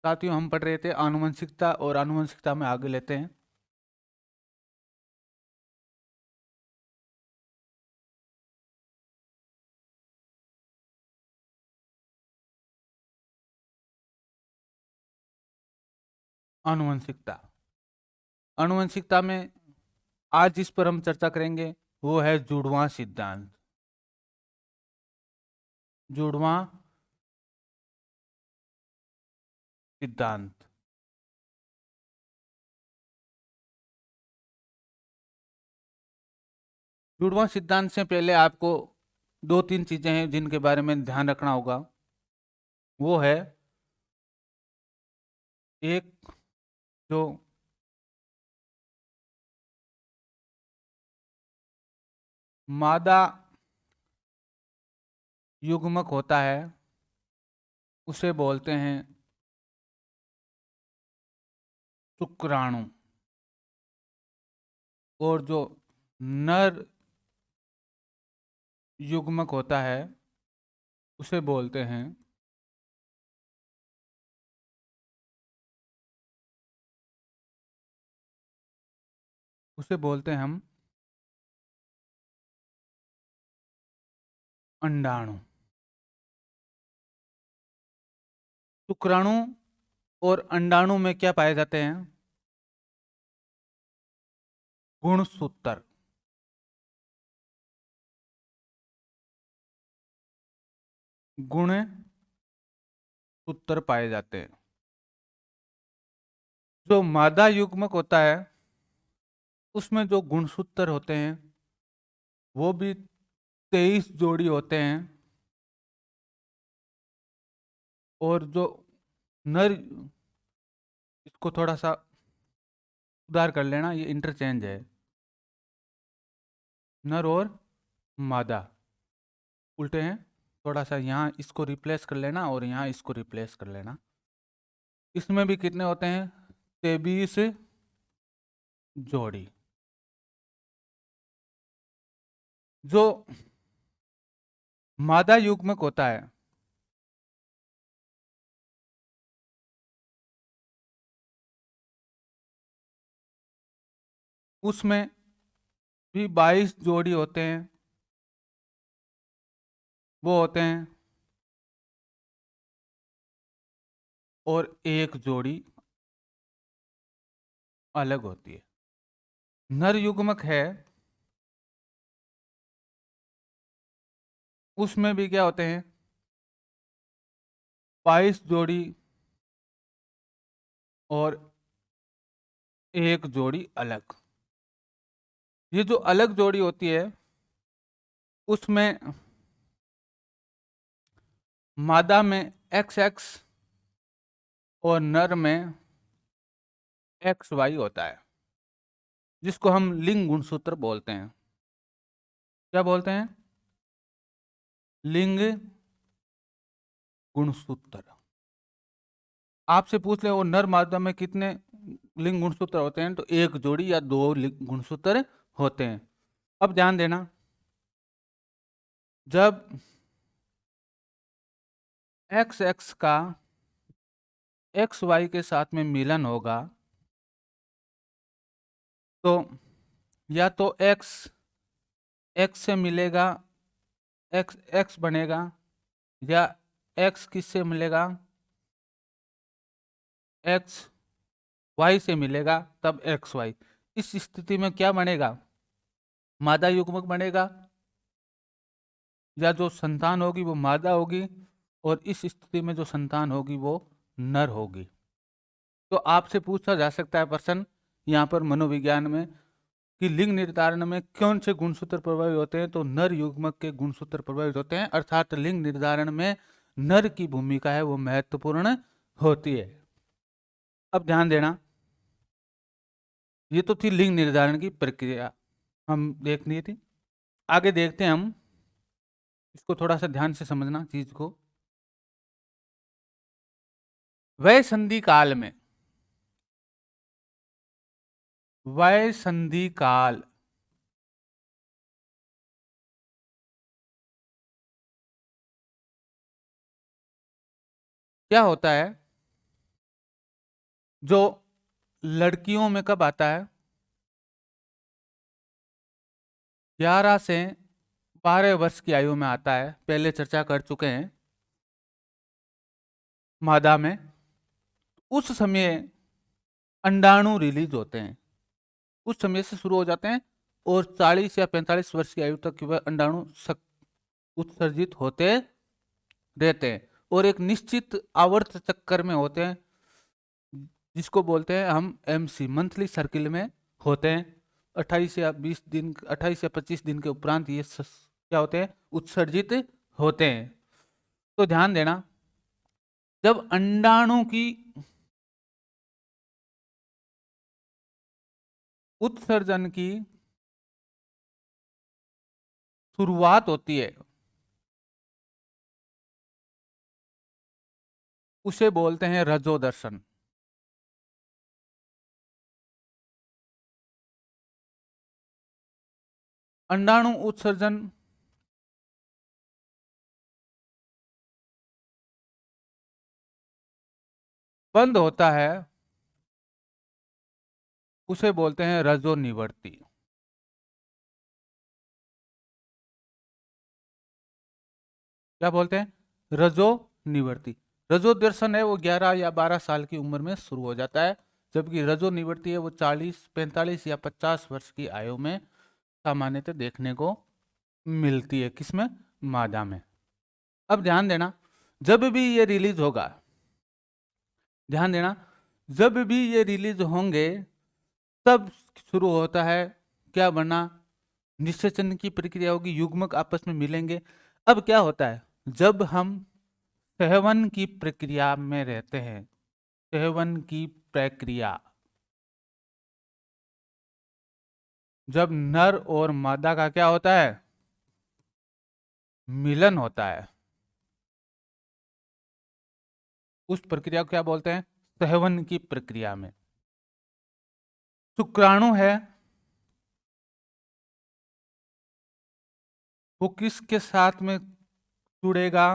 साथियों हम पढ़ रहे थे आनुवंशिकता और आनुवंशिकता में आगे लेते हैं। आनुवंशिकता आनुवंशिकता में आज जिस पर हम चर्चा करेंगे वो है जुड़वां सिद्धांत। जुड़वां सिद्धांत जुड़वां सिद्धांत से पहले आपको दो तीन चीजें हैं जिनके बारे में ध्यान रखना होगा। वो है एक, जो मादा युग्मक होता है उसे बोलते हैं शुक्राणु, और जो नर युग्मक होता है उसे बोलते हैं हम अंडाणु। शुक्राणु और अंडाणु में क्या पाए जाते हैं? गुणसूत्र। गुणसूत्र पाए जाते हैं। जो मादा युग्मक होता है उसमें जो गुणसूत्र होते हैं वो भी 23 जोड़ी होते हैं, और जो नर, इसको थोड़ा सा सुधार कर लेना, ये इंटरचेंज है, नर और मादा उल्टे हैं। थोड़ा सा यहाँ इसको रिप्लेस कर लेना और यहाँ इसको रिप्लेस कर लेना। इसमें भी कितने होते हैं? 23 जोड़ी। जो मादा युग्मक होता है उसमें भी 22 जोड़ी होते हैं, वो होते हैं, और एक जोड़ी अलग होती है। नर युग्मक है उसमें भी क्या होते हैं? 22 जोड़ी और एक जोड़ी अलग। ये जो अलग जोड़ी होती है उसमें मादा में XX और नर में XY होता है, जिसको हम लिंग गुणसूत्र बोलते हैं। क्या बोलते हैं? लिंग गुणसूत्र। आपसे पूछ ले वो नर मादा में कितने लिंग गुणसूत्र होते हैं, तो एक जोड़ी या दो लिंग गुणसूत्र होते हैं। अब ध्यान देना, जब XX का XY के साथ में मिलन होगा तो या तो X से मिलेगा, X बनेगा, या X किससे मिलेगा? X Y से मिलेगा, तब XY। इस स्थिति में क्या बनेगा? मादा युग्मक बनेगा, या जो संतान होगी वो मादा होगी, और इस स्थिति में जो संतान होगी वो नर होगी। तो आपसे पूछा जा सकता है प्रश्न यहाँ पर मनोविज्ञान में कि लिंग निर्धारण में कौन से गुणसूत्र प्रभावी होते हैं, तो नर युग्मक के गुणसूत्र प्रभावित होते हैं, अर्थात लिंग निर्धारण में नर की भूमिका है वो महत्वपूर्ण होती है। अब ध्यान देना, ये तो थी लिंग निर्धारण की प्रक्रिया हम देखनी थी। आगे देखते हैं हम, इसको थोड़ा सा ध्यान से समझना चीज को। वय संधि काल में, वय संधि काल क्या होता है? जो लड़कियों में कब आता है? 11 से 12 वर्ष की आयु में आता है, पहले चर्चा कर चुके हैं। मादा में उस समय अंडाणु रिलीज होते हैं, उस समय से शुरू हो जाते हैं और 40 या 45 वर्ष की आयु तक वह अंडाणु उत्सर्जित होते रहते हैं और एक निश्चित आवर्त चक्कर में होते हैं, जिसको बोलते हैं हम एमसी, मंथली सर्किल में होते हैं। 28 या 20 दिन, 28 या 25 दिन के उपरांत ये क्या होते हैं? उत्सर्जित होते हैं। तो ध्यान देना, जब अंडाणु की उत्सर्जन की शुरुआत होती है उसे बोलते हैं रजोदर्शन। अंडाणु उत्सर्जन बंद होता है उसे बोलते हैं रजोनिवर्ती। क्या बोलते हैं? रजोनिवर्ती। रजोदर्शन है वो 11 या 12 साल की उम्र में शुरू हो जाता है, जबकि रजोनिवर्ती है वो 40, 45 या 50 वर्ष की आयु में सामान्यतः देखने को मिलती है। किसमें? मादा में। अब ध्यान देना, जब भी ये रिलीज होगा, ध्यान देना, जब भी ये रिलीज होंगे तब शुरू होता है क्या बनना? निषेचन की प्रक्रिया होगी, युग्मक आपस में मिलेंगे। अब क्या होता है, जब हम सहवन की प्रक्रिया में रहते हैं, सहवन की प्रक्रिया, जब नर और मादा का क्या होता है? मिलन होता है, उस प्रक्रिया को क्या बोलते हैं? सहवन की प्रक्रिया में शुक्राणु है वो किसके साथ में जुड़ेगा?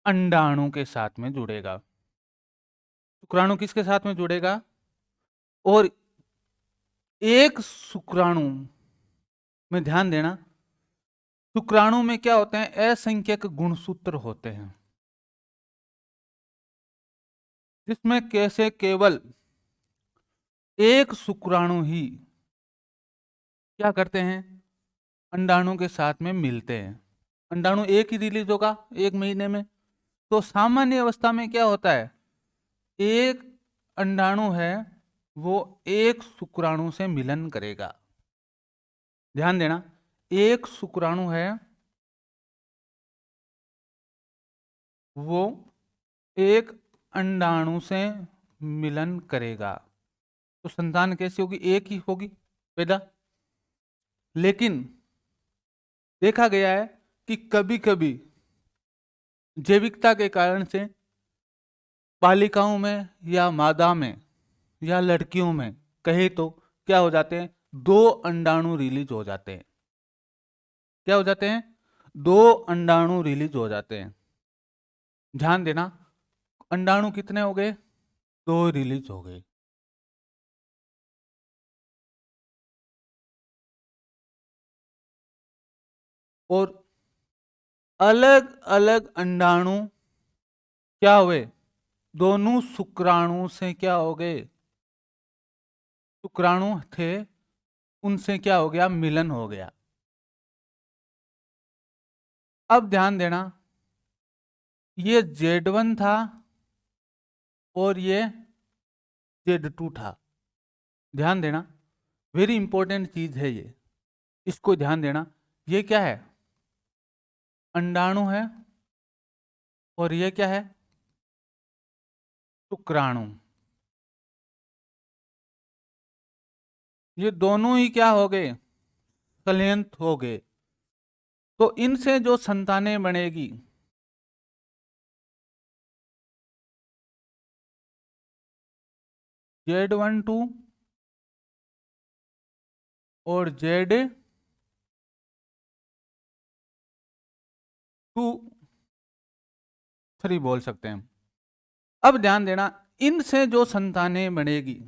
अंडाणु के साथ में जुड़ेगा। शुक्राणु किसके साथ में जुड़ेगा? और एक शुक्राणु में ध्यान देना, शुक्राणु में क्या होते हैं? असंख्यक गुणसूत्र होते हैं, जिसमें कैसे केवल एक शुक्राणु ही क्या करते हैं? अंडाणु के साथ में मिलते हैं। अंडाणु एक ही रिलीज होगा 1 महीने में। तो सामान्य अवस्था में क्या होता है? एक अंडाणु है वो एक शुक्राणु से मिलन करेगा। ध्यान देना, एक शुक्राणु है वो एक अंडाणु से मिलन करेगा। तो संतान कैसी होगी? एक ही होगी पैदा। लेकिन देखा गया है कि कभी कभी जैविकता के कारण से बालिकाओं में या मादा में या लड़कियों में कहे तो क्या हो जाते हैं? 2 अंडाणु रिलीज हो जाते हैं। क्या हो जाते हैं? 2 अंडाणु रिलीज हो जाते हैं। ध्यान देना, अंडाणु कितने हो गए? 2 रिलीज हो गए। और अलग अलग अंडाणु क्या हुए? दोनों शुक्राणु से क्या हो गए? शुक्राणु थे उनसे क्या हो गया? मिलन हो गया। अब ध्यान देना, ये Z1 था और ये Z2 था। ध्यान देना, वेरी इंपॉर्टेंट चीज है ये, इसको ध्यान देना। ये क्या है? अंडाणु है और ये क्या है? शुक्राणु। ये दोनों ही क्या हो गए? संलयन हो गए। तो इनसे जो संतानें बनेगी Z12 और Z23 बोल सकते हैं। अब ध्यान देना, इनसे जो संतानें बनेगी,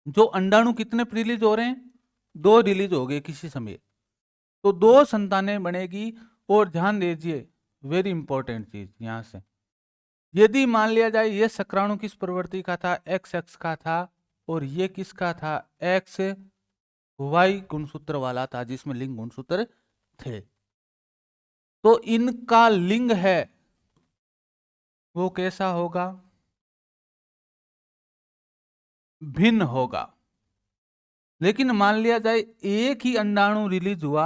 जो अंडाणु कितने रिलीज हो रहे हैं, 2 रिलीज हो गए किसी समय, तो 2 संतानें बनेगी। और ध्यान दीजिए, वेरी इंपॉर्टेंट चीज यहां से, यदि मान लिया जाए ये शुक्राणु किस प्रवृत्ति का था, एक्स एक्स का था, और ये किसका था, एक्स वाई गुणसूत्र वाला था, जिसमें लिंग गुणसूत्र थे, तो इनका लिंग है वो कैसा होगा, भिन्न होगा। लेकिन मान लिया जाए एक ही अंडाणु रिलीज हुआ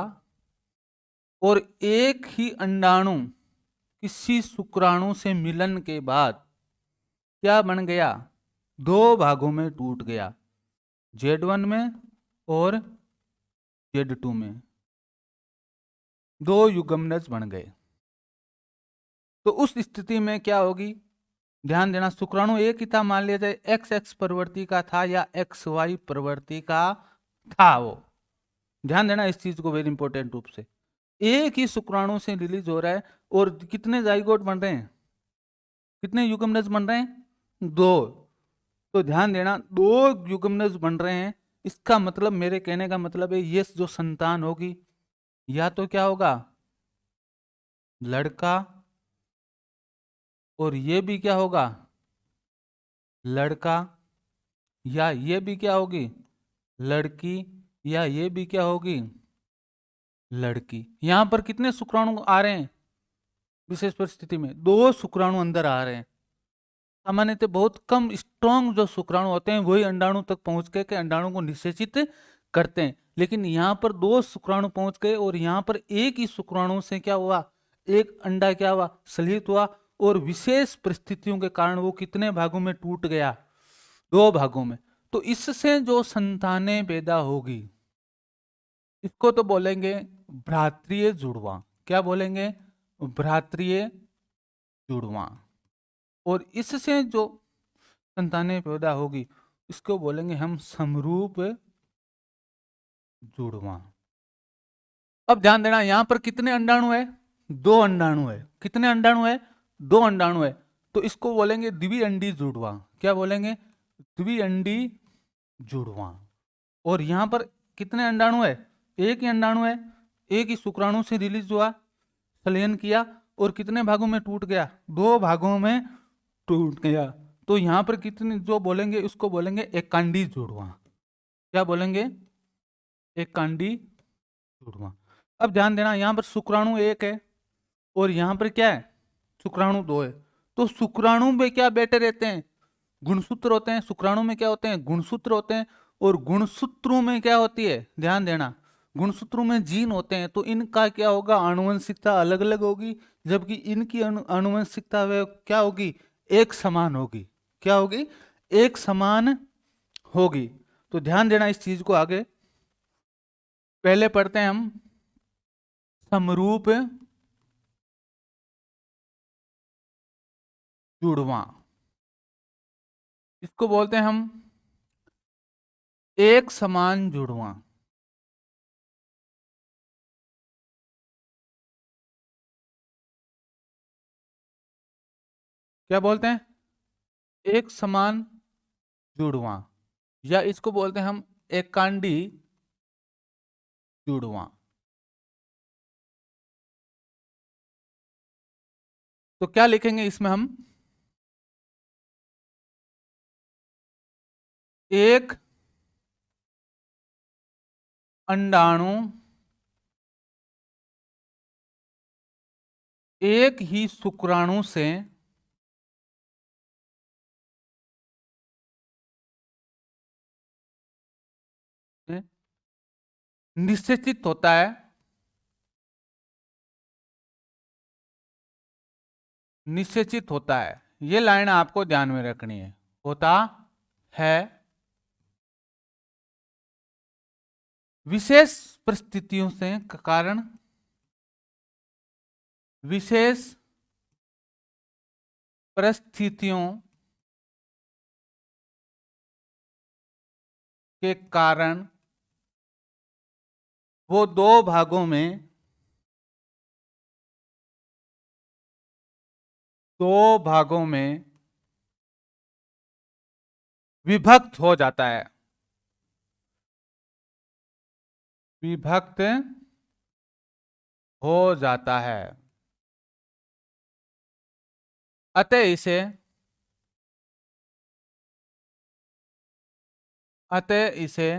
और एक ही अंडाणु किसी शुक्राणु से मिलन के बाद क्या बन गया, 2 भागों में टूट गया, Z1 में और Z2 में, 2 युग्मनज बन गए। तो उस स्थिति में क्या होगी, ध्यान देना, शुक्राणु एक ही था, मान लिया जाए एक्स एक्स प्रवृत्ति का था या एक्स वाई प्रवृत्ति का था, वो ध्यान देना इस चीज को, वेरी इंपॉर्टेंट रूप से एक ही शुक्राणु से रिलीज हो रहा है और कितने जाइगोट बन रहे हैं, कितने युग्मनज बन रहे हैं, 2। तो ध्यान देना 2 युग्मनज बन रहे हैं, इसका मतलब, मेरे कहने का मतलब है, ये जो संतान होगी या तो क्या होगा, लड़का, और ये भी क्या होगा, लड़का, या ये भी क्या होगी, लड़की, या ये भी क्या होगी, लड़की। यहां पर कितने शुक्राणु आ रहे हैं, विशेष परिस्थिति में 2 शुक्राणु अंदर आ रहे हैं। सामान्यतः बहुत कम स्ट्रॉन्ग जो शुक्राणु होते हैं वही अंडाणु तक पहुंच के अंडाणु को निषेचित करते हैं, लेकिन यहां पर 2 शुक्राणु पहुंच गए और यहां पर एक ही शुक्राणु से क्या हुआ, एक अंडा क्या हुआ, सलित हुआ, और विशेष परिस्थितियों के कारण वो कितने भागों में टूट गया, 2 भागों में। तो इससे जो संतानें पैदा होगी इसको तो बोलेंगे भ्रातृय जुड़वा। क्या बोलेंगे, भ्रातृय जुड़वा। और इससे जो संतानें पैदा होगी इसको बोलेंगे हम समरूप जुड़वा। अब ध्यान देना, यहां पर कितने अंडाणु है, 2 अंडाणु है, कितने अंडाणु है, 2 अंडाणु है, तो इसको बोलेंगे द्विअंडी जुड़वा। क्या बोलेंगे, द्विअंडी जुड़वा। और यहां पर कितने अंडाणु है, एक ही अंडाणु है, एक ही शुक्राणु से रिलीज हुआ, संलयन किया, और कितने भागों में टूट गया, 2 भागों में टूट गया। तो यहां पर कितने जो बोलेंगे उसको बोलेंगे एकांडी जुड़वा। क्या बोलेंगे, एकांडी जुड़वा। अब ध्यान देना, यहां पर शुक्राणु 1 है और यहां पर क्या है, शुक्राणु 2 है। तो शुक्राणु में क्या बैठे रहते हैं, गुणसूत्र होते हैं, शुक्राणु में क्या होते हैं, गुणसूत्र होते हैं, और गुणसूत्रों में क्या होती है, ध्यान देना, गुणसूत्रों में जीन होते हैं। तो इनका क्या होगा, आनुवंशिकता अलग अलग होगी, जबकि इनकी आनुवंशिकता वे क्या होगी, एक समान होगी। क्या होगी, एक समान होगी। तो ध्यान देना इस चीज को, आगे पहले पढ़ते हैं हम समरूप जुड़वा। इसको बोलते हैं हम एक समान जुड़वा। क्या बोलते हैं, एक समान जुड़वा, या इसको बोलते हैं हम एकांडी जुड़वा। तो क्या लिखेंगे इसमें हम, एक अंडाणु एक ही शुक्राणु से निषेचित होता है, निषेचित होता है। ये लाइन आपको ध्यान में रखनी है, होता है विशेष परिस्थितियों से कारण, विशेष परिस्थितियों के कारण वो 2 भागों में, 2 भागों में विभक्त हो जाता है, विभक्त हो जाता है। अतः इसे अतः इसे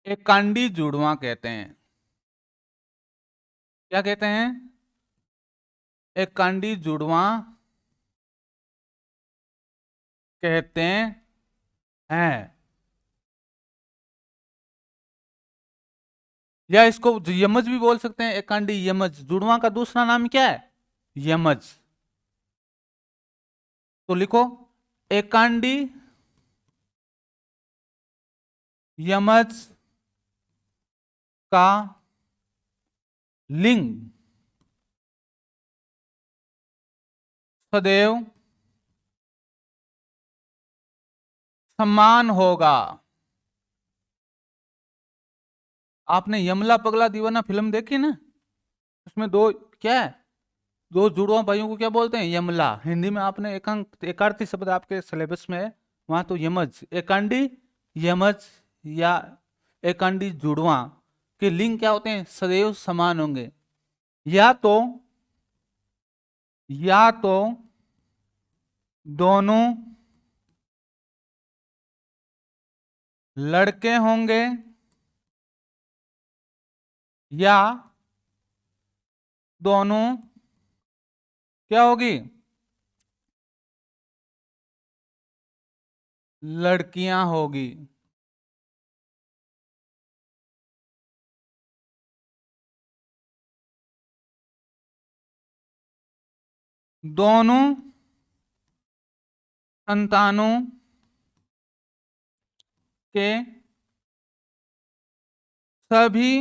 एकांडी जुड़वां कहते हैं। क्या कहते हैं? एकांडी जुड़वां कहते हैं। या इसको यमज भी बोल सकते हैं, एकांडी यमज। जुड़वां का दूसरा नाम क्या है? यमज। तो लिखो एकांडी यमज का लिंग सदैव समान होगा। आपने यमला पगला दीवाना फिल्म देखी ना? उसमें दो क्या है, दो जुड़वा भाइयों को क्या बोलते हैं? यमला। हिंदी में आपने एकार्थी शब्द आपके सिलेबस में है, वहां तो यमज। एकांडी यमज या एकांडी जुड़वा के लिंग क्या होते हैं? सदैव समान होंगे। या तो दोनों लड़के होंगे या दोनों क्या होगी? लड़कियां होगी। दोनों संतानों के सभी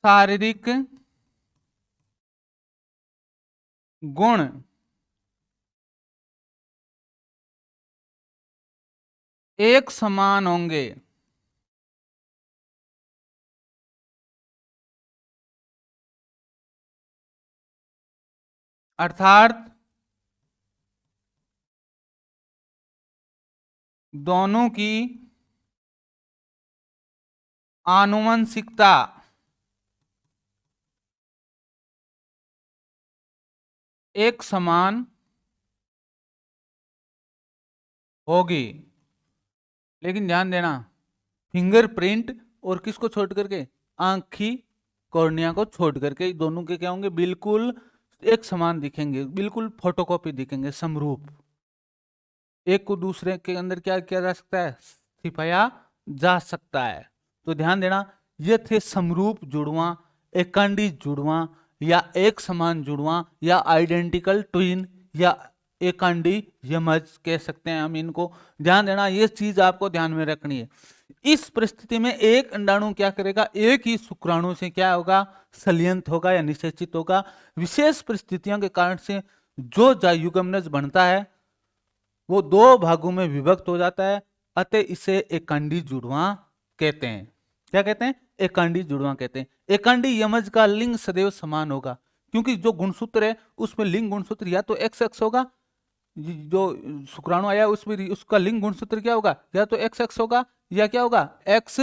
शारीरिक गुण एक समान होंगे। अर्थात दोनों की आनुवंशिकता एक समान होगी। लेकिन ध्यान देना, फिंगरप्रिंट और किसको छोड़ करके? आंख की कॉर्निया को छोड़ करके दोनों के क्या होंगे? बिल्कुल एक समान दिखेंगे, बिल्कुल फोटोकॉपी दिखेंगे, समरूप। एक को दूसरे के अंदर क्या किया जा सकता है? छिपाया जा सकता है। तो ध्यान देना, ये थे समरूप जुड़वां, एकांडी जुड़वां, या एक समान जुड़वां, या आइडेंटिकल ट्विन, या एकांडी यमज कह सकते हैं हम इनको। ध्यान देना, ये चीज आपको ध्यान में रखनी है। इस परिस्थिति में एक अंडाणु क्या करेगा? एक ही शुक्राणु से क्या होगा? संलयन होगा या निषेचित होगा। विशेष परिस्थितियों के कारण से जो युग्मनज बनता है वो दो भागों में विभक्त हो जाता है। अतः इसे एकांडी जुड़वां कहते हैं। क्या कहते हैं? एकांडी जुड़वां कहते हैं। एकांडी यमज का लिंग सदैव समान होगा, क्योंकि जो गुणसूत्र है उसमें लिंग गुणसूत्र या तो एक्स एक्स होगा, जो शुक्राणु आया उसमें उसका लिंग गुणसूत्र क्या होगा? या तो एक्स एक्स होगा या क्या होगा? एक्स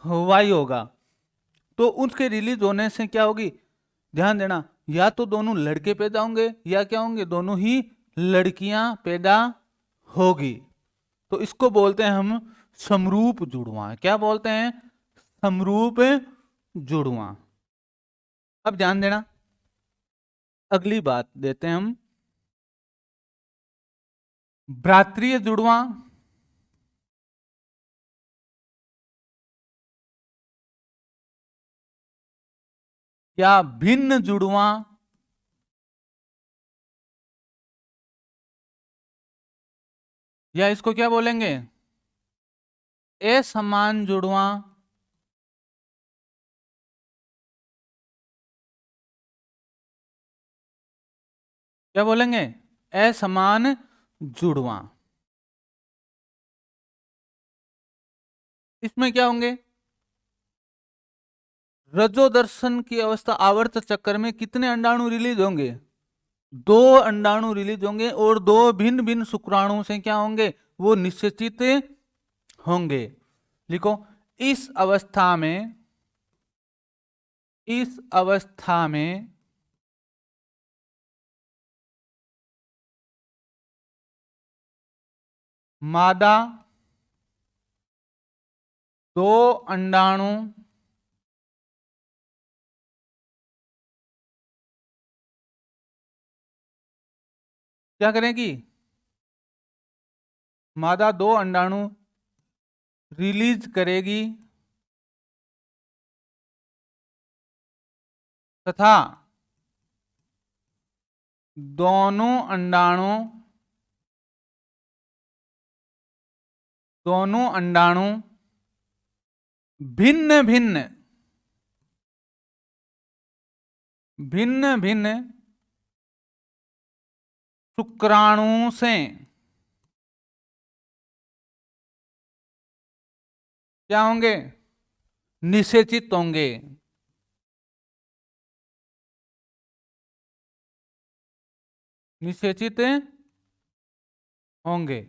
वाई होगा। तो उसके रिलीज होने से क्या होगी? ध्यान देना, या तो दोनों लड़के पैदा होंगे या क्या होंगे? दोनों ही लड़कियां पैदा होगी। तो इसको बोलते हैं हम समरूप जुड़वां। क्या बोलते हैं? समरूप जुड़वां। अब ध्यान देना, अगली बात देते हैं हम भ्रातृय जुड़वां या भिन्न जुड़वां या इसको क्या बोलेंगे? असमान जुड़वां क्या बोलेंगे? असमान जुड़वां। इसमें क्या होंगे? रजो दर्शन की अवस्था आवर्त चक्र में कितने अंडाणु रिलीज होंगे? दो अंडाणु रिलीज होंगे और दो भिन्न भिन्न शुक्राणु से क्या होंगे, वो निषेचित होंगे। लिखो, इस अवस्था में, इस अवस्था में मादा दो अंडाणु क्या करेगी, मादा दो अंडाणु रिलीज करेगी तथा दोनों अंडाणु, दोनों अंडाणु भिन्न भिन्न, भिन्न भिन्न शुक्राणु से क्या होंगे, निषेचित होंगे। निषेचित होंगे।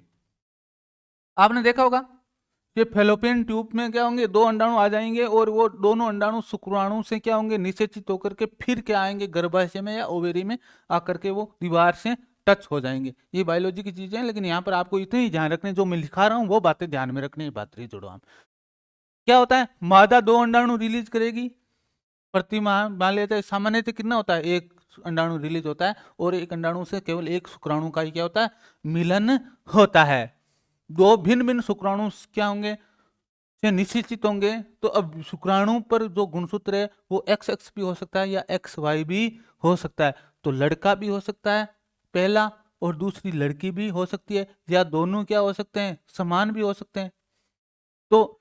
आपने देखा होगा कि फेलोपियन ट्यूब में क्या होंगे, दो अंडाणु आ जाएंगे और वो दोनों अंडाणु शुक्राणु से क्या होंगे, निषेचित होकर के फिर क्या आएंगे, गर्भाशय में या ओवेरी में आकर के वो दीवार से टच हो जाएंगे। ये बायोलॉजी की चीजें हैं, लेकिन यहाँ पर आपको इतने ही ध्यान रखने, जो मैं लिखा रहा हूँ वो बातें ध्यान में रखनी है। भातृ जुड़वां क्या होता है, मादा दो अंडाणु रिलीज करेगी प्रति माह। मान लेते हैं सामान्यतः कितना होता है, एक अंडाणु रिलीज होता है और एक अंडाणु से केवल एक शुक्राणु का ही क्या होता है, मिलन होता है। दो भिन्न भिन्न शुक्राणु क्या होंगे, से निषेचित होंगे। तो अब शुक्राणु पर जो गुणसूत्र है वो XX भी हो सकता है या XY भी हो सकता है। तो लड़का भी हो सकता है पहला, और दूसरी लड़की भी हो सकती है, या दोनों क्या हो सकते हैं, समान भी हो सकते हैं। तो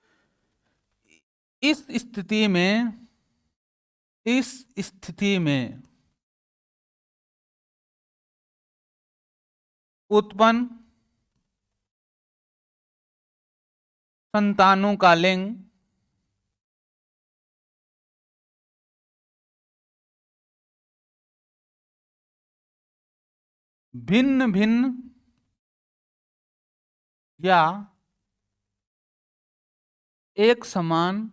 इस स्थिति में, इस स्थिति में उत्पन्न संतानों का लिंग भिन्न भिन्न या एक समान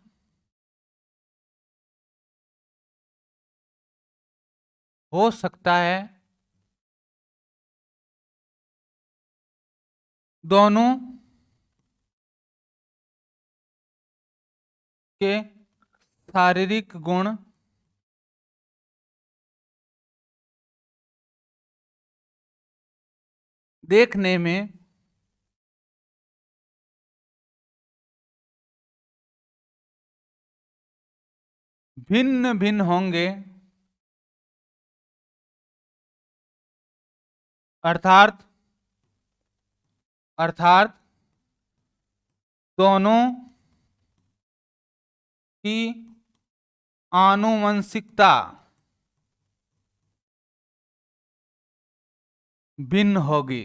हो सकता है। दोनों के शारीरिक गुण देखने में भिन्न भिन्न होंगे, अर्थात अर्थात दोनों की आनुवंशिकता भिन्न होगी।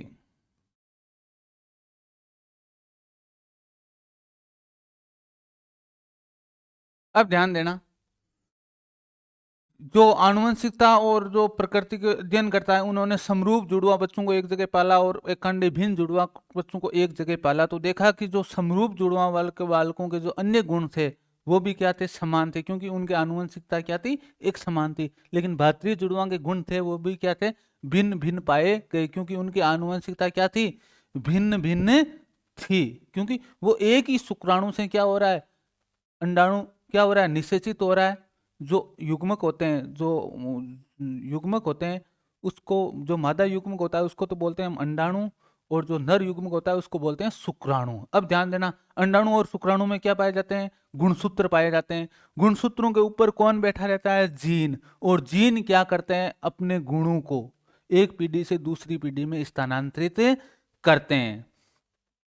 अब ध्यान देना, जो आनुवंशिकता और जो प्रकृति के अध्ययन करता है, उन्होंने समरूप जुड़वा बच्चों को एक जगह पाला और एक खंडे भिन्न जुड़वा बच्चों को एक जगह पाला। तो देखा कि जो समरूप जुड़वा वाले के बालकों के जो अन्य गुण थे वो भी क्या थे, समान थे, क्योंकि उनकी आनुवंशिकता क्या थी, एक समान थी। लेकिन भातृ जुड़वा के गुण थे वो भी क्या थे, भिन्न भिन्न पाए गए, क्योंकि उनकी आनुवंशिकता क्या थी, भिन्न भिन्न थी। क्योंकि वो एक ही शुक्राणु से क्या हो रहा है, अंडाणु क्या हो रहा है, निषेचित हो रहा है। जो युग्मक होते हैं, जो युग्मक होते हैं उसको, जो मादा युग्मक होता है उसको तो बोलते हैं हम अंडाणु, और जो नर युग्मक होता है उसको बोलते हैं शुक्राणु। अब ध्यान देना, अंडाणु और शुक्राणु में क्या पाए जाते हैं, गुणसूत्र पाए जाते हैं। गुणसूत्रों के ऊपर कौन बैठा रहता है, जीन। और जीन क्या करते हैं, अपने गुणों को एक पीढ़ी से दूसरी पीढ़ी में स्थानांतरित करते हैं।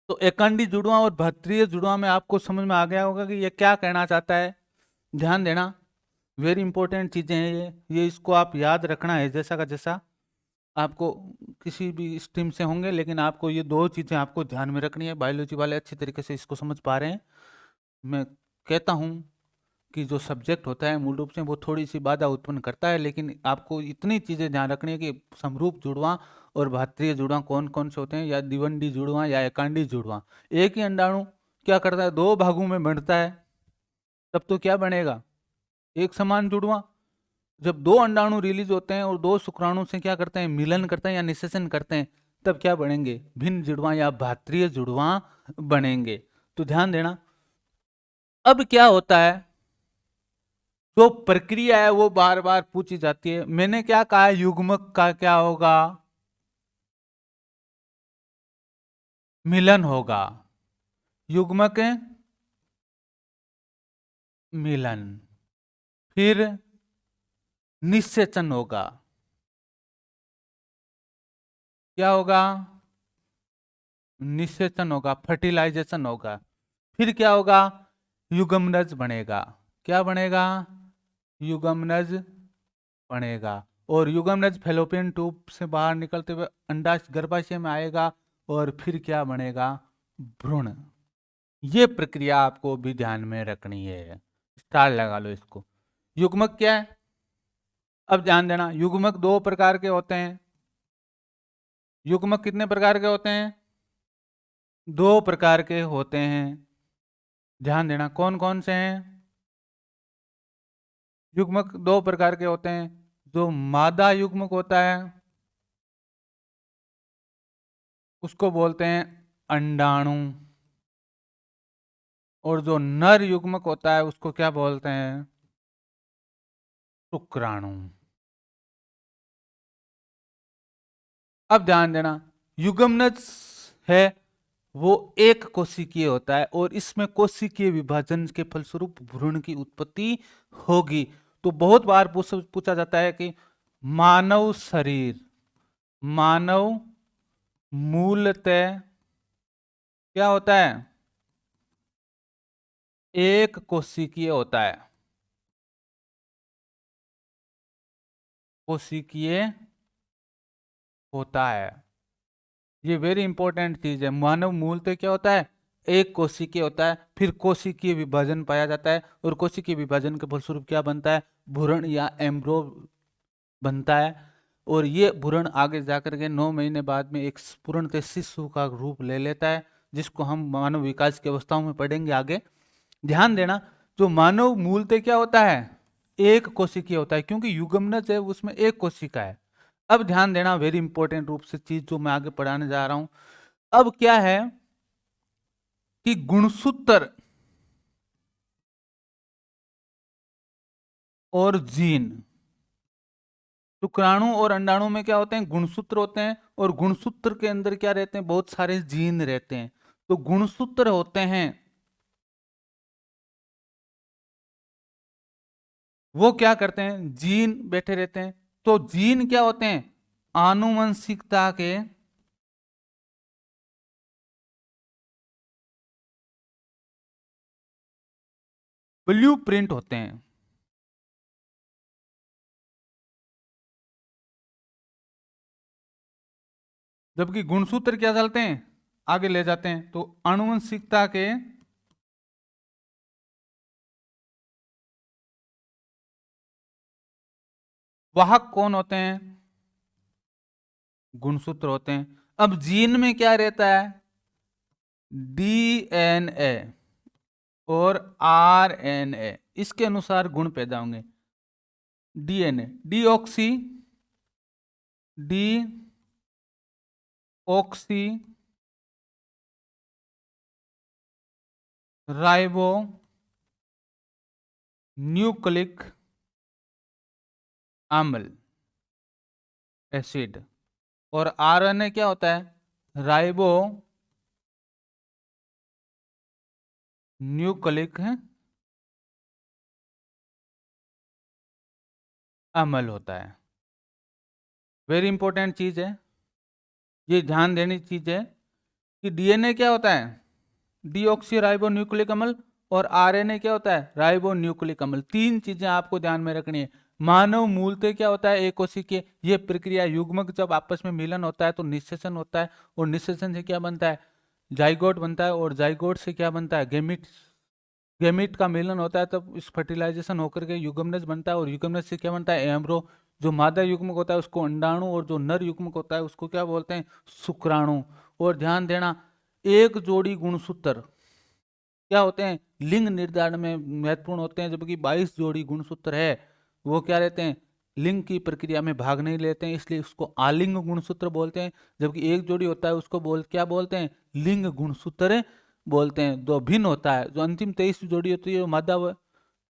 तो एकंडी जुड़वा और भत्रीय जुड़वा में आपको समझ में आ गया होगा कि ये क्या कहना चाहता है। ध्यान देना, वेरी इंपॉर्टेंट चीजें हैं ये इसको आप याद रखना है, जैसा का जैसा आपको किसी भी स्ट्रीम से होंगे, लेकिन आपको ये दो चीजें आपको ध्यान में रखनी है। बायोलॉजी वाले अच्छी तरीके से इसको समझ पा रहे हैं। मैं कहता हूँ कि जो सब्जेक्ट होता है मूल रूप से वो थोड़ी सी बाधा उत्पन्न करता है, लेकिन आपको इतनी चीज़ें ध्यान रखनी है कि समरूप जुड़वां और भात्रीय जुड़वां कौन कौन से होते हैं, या द्विवंडी जुड़वां या एकांडी जुड़वां। एक ही अंडाणु क्या करता है, दो भागों में बढ़ता है, तब तो क्या बनेगा, एक समान जुड़वां। जब दो अंडाणु रिलीज होते हैं और दो शुक्राणु से क्या करते हैं, मिलन करते हैं या निषेचन करते हैं, तब क्या बनेंगे, भिन्न जुड़वां या भात्रीय जुड़वां बनेंगे। तो ध्यान देना। अब क्या होता है, जो प्रक्रिया है वो बार बार पूछी जाती है। मैंने क्या कहा, युग्मक का क्या होगा, मिलन होगा, युग्मक मिलन, फिर निषेचन होगा, क्या होगा, निषेचन होगा, फर्टिलाइजेशन होगा, फिर क्या होगा, युग्मनज बनेगा। क्या बनेगा, युग्मनज बनेगा। और युग्मनज फैलोपियन ट्यूब से बाहर निकलते हुए अंडाशय गर्भाशय में आएगा और फिर क्या बनेगा, भ्रूण। ये प्रक्रिया आपको भी ध्यान में रखनी है, स्टार लगा लो इसको। युग्मक क्या है, अब ध्यान देना, युग्मक दो प्रकार के होते हैं। युग्मक कितने प्रकार के होते हैं, दो प्रकार के होते हैं। ध्यान देना, कौन कौन से हैं, युग्मक दो प्रकार के होते हैं। जो मादा युग्मक होता है उसको बोलते हैं अंडाणु, और जो नर युग्मक होता है उसको क्या बोलते हैं, शुक्राणु। अब ध्यान देना, युग्मनज है वो एक कोशिकीय होता है और इसमें कोशिकीय विभाजन के फलस्वरूप भ्रूण की उत्पत्ति होगी। तो बहुत बार पूछा जाता है कि मानव शरीर, मानव मूलतः क्या होता है, एक कोशिकीय होता है, कोशिकीय होता है। ये वेरी इंपॉर्टेंट चीज है। मानव मूलतः क्या होता है, एक कोशिकीय होता है, फिर कोशिकीय विभाजन पाया जाता है और कोशिकीय विभाजन के फलस्वरूप क्या बनता है, भ्रूण या एम्ब्रो बनता है। और ये भ्रूण आगे जाकर के 9 महीने बाद में एक पूर्णतः शिशु का रूप ले लेता है, जिसको हम मानव विकास की अवस्थाओं में पढ़ेंगे आगे। ध्यान देना, जो मानव मूलतः क्या होता है, एक कोशिकीय होता है, क्योंकि युग्मनज है उसमें एक कोशिका है। अब ध्यान देना, वेरी इंपॉर्टेंट रूप से चीज जो मैं आगे पढ़ाने जा रहा हूं। अब क्या है कि गुणसूत्र और जीन, शुक्राणु और अंडाणु में क्या होते हैं, गुणसूत्र होते हैं, और गुणसूत्र के अंदर क्या रहते हैं, बहुत सारे जीन रहते हैं। तो गुणसूत्र होते हैं वो क्या करते हैं, जीन बैठे रहते हैं। तो जीन क्या होते हैं, आनुवंशिकता के ब्लूप्रिंट होते हैं। जबकि गुणसूत्र क्या चलते हैं, आगे ले जाते हैं। तो आनुवंशिकता के वाहक कौन होते हैं, गुणसूत्र होते हैं। अब जीन में क्या रहता है, डीएनए और आरएनए, इसके अनुसार गुण पैदा होंगे। DNA deoxy, D oxy ribo nucleic अम्ल एसिड। और आरएनए क्या होता है, राइबो न्यूक्लिक अम्ल होता है। वेरी इंपॉर्टेंट चीज है, ये ध्यान देनी चीज है कि डीएनए क्या होता है, डीऑक्सी राइबो न्यूक्लिक अम्ल, और आरएनए क्या होता है, राइबो न्यूक्लिक अम्ल। तीन चीजें आपको ध्यान में रखनी है। मानव मूलतः क्या होता है, एक कोशिकीय। ये प्रक्रिया युग्मक जब आपस में मिलन होता है तो निषेचन होता है, और निषेचन से क्या बनता है, जाइगोट बनता है, और जाइगोट से क्या बनता है, गेमिट। गैमीट का मिलन होता है तब इस फर्टिलाइजेशन होकर के युग्मनज बनता है, और युग्मनज से क्या बनता है, एम्ब्रो। जो मादा युग्मक होता है उसको अंडाणु, और जो नर युग्मक होता है उसको क्या बोलते हैं, शुक्राणु। और ध्यान देना, एक जोड़ी गुणसूत्र क्या होते हैं, लिंग निर्धारण में महत्वपूर्ण होते हैं, जबकि 22 जोड़ी गुणसूत्र है वो क्या रहते हैं, लिंग की प्रक्रिया में भाग नहीं लेते हैं, इसलिए उसको आलिंग गुणसूत्र बोलते हैं। जबकि एक जोड़ी होता है उसको क्या बोलते हैं, लिंग गुणसूत्र बोलते हैं। दो भिन्न होता है, जो अंतिम 23 जोड़ी होती है वो मादा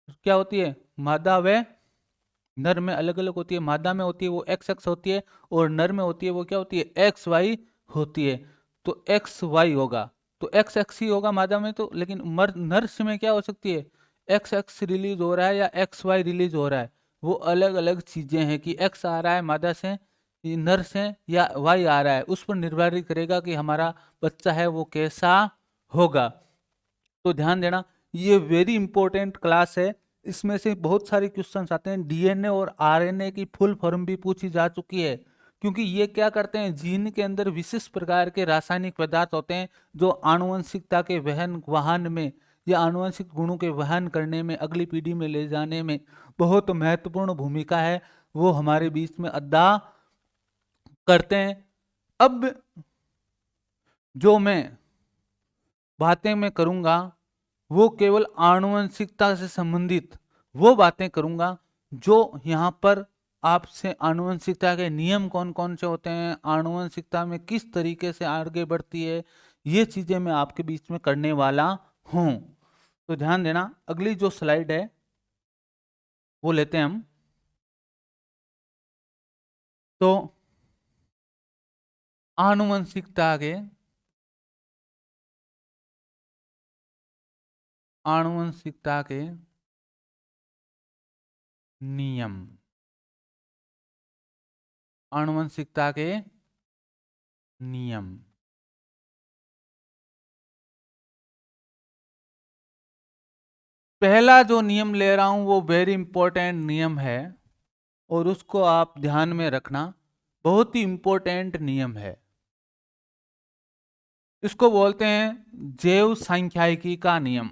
क्या होती है, मादा व नर में अलग अलग होती है। मादा में होती है वो एक्स एक्स होती है, और नर में होती है वो क्या होती है, एक्स वाई होती है। तो एक्स वाई होगा तो एक्स एक्स ही होगा मादा में, तो लेकिन नर्स में क्या हो सकती है, एक्स एक्स रिलीज हो रहा है या एक्स वाई रिलीज हो रहा है, वो अलग अलग चीजें हैं कि एक्स आ रहा है मादा से, नर से, या वाई आ रहा है, उस पर निर्भर करेगा कि हमारा बच्चा है वो कैसा होगा। तो ध्यान देना, ये वेरी इंपॉर्टेंट क्लास है। इसमें से बहुत सारे क्वेश्चंस आते हैं। डीएनए और आरएनए की फुल फॉर्म भी पूछी जा चुकी है, क्योंकि ये क्या करते हैं, जीन के अंदर विशिष्ट प्रकार के रासायनिक पदार्थ होते हैं जो आनुवंशिकता के वाहन में या आनुवंशिक गुणों के वहन करने में, अगली पीढ़ी में ले जाने में बहुत महत्वपूर्ण भूमिका है, वो हमारे बीच में अदा करते हैं। अब जो मैं बातें मैं करूंगा वो केवल आनुवंशिकता से संबंधित वो बातें करूंगा, जो यहाँ पर आपसे आनुवंशिकता के नियम कौन कौन से होते हैं, आनुवंशिकता में किस तरीके से आगे बढ़ती है, ये चीजें मैं आपके बीच में करने वाला हूं। तो ध्यान देना, अगली जो स्लाइड है वो लेते हैं हम। तो आनुवंशिकता के आनुवंशिकता के नियम, आनुवंशिकता के नियम। पहला जो नियम ले रहा हूं वो वेरी इंपॉर्टेंट नियम है, और उसको आप ध्यान में रखना, बहुत ही इंपॉर्टेंट नियम है। इसको बोलते हैं जैव सांख्यिकी का नियम।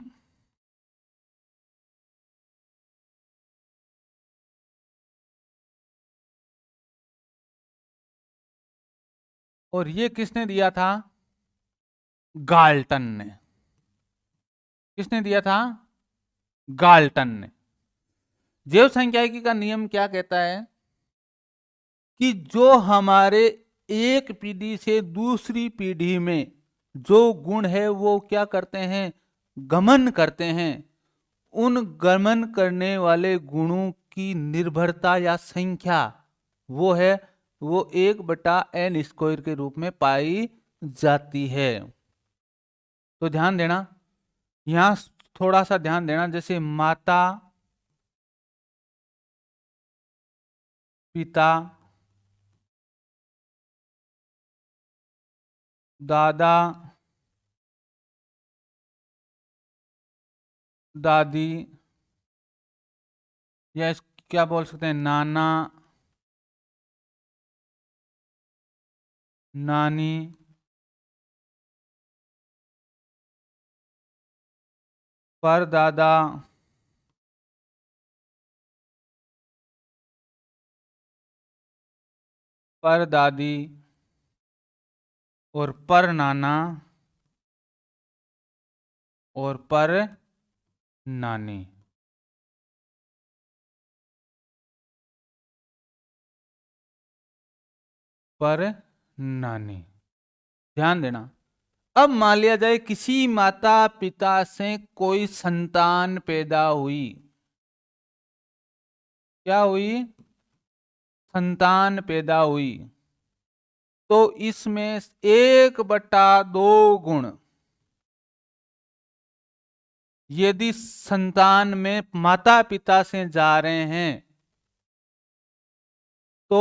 और ये किसने दिया था, गाल्टन ने। किसने दिया था, गाल्टन ने। जैव सांख्यिकी का नियम क्या कहता है कि जो हमारे एक पीढ़ी से दूसरी पीढ़ी में जो गुण है वो क्या करते हैं, गमन करते हैं, उन गमन करने वाले गुणों की निर्भरता या संख्या वो है, वो 1/n² के रूप में पाई जाती है। तो ध्यान देना, यहां थोड़ा सा ध्यान देना, जैसे माता पिता दादा दादी, या क्या बोल सकते हैं, नाना नानी, परदादा परदादी, और पर नाना और पर नानी। पर नानी, ध्यान देना। अब मान लिया जाए किसी माता पिता से कोई संतान पैदा हुई, क्या हुई, संतान पैदा हुई, तो इसमें 1/2 गुण यदि संतान में माता पिता से जा रहे हैं तो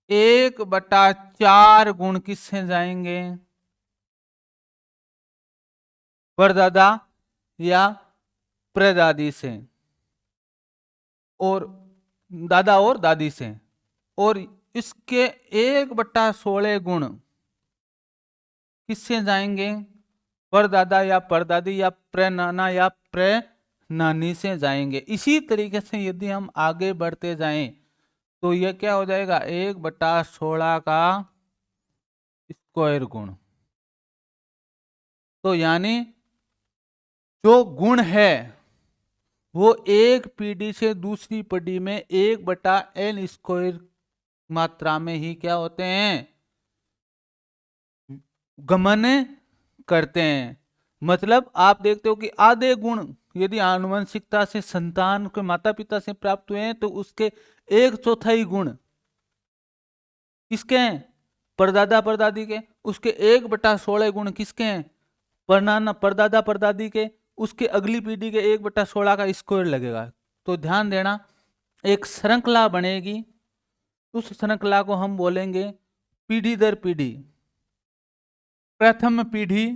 1/4 गुण किससे जाएंगे, परदादा या प्रदादी से, और दादा और दादी से। और इसके 1/16 गुण किससे जाएंगे, परदादा या परदादी या प्रनाना या प्रनानी से जाएंगे। इसी तरीके से यदि हम आगे बढ़ते जाएं तो यह क्या हो जाएगा, 1/16 का स्क्वायर गुण। तो यानी जो गुण है वो एक पीढ़ी से दूसरी पीढ़ी में 1/n² मात्रा में ही क्या होते हैं, गमन करते हैं। मतलब आप देखते हो कि आधे गुण यदि आनुवंशिकता से संतान के माता पिता से प्राप्त हुए हैं तो उसके 1/4 गुण किसके हैं, परदादा परदादी के। उसके 1/16 गुण किसके हैं, परनाना परदादा परदादी के। उसके अगली पीढ़ी के 1/16 का स्क्वायर लगेगा। तो ध्यान देना, एक श्रृंखला बनेगी, उस श्रृंखला को हम बोलेंगे पीढ़ी दर पीढ़ी। प्रथम पीढ़ी,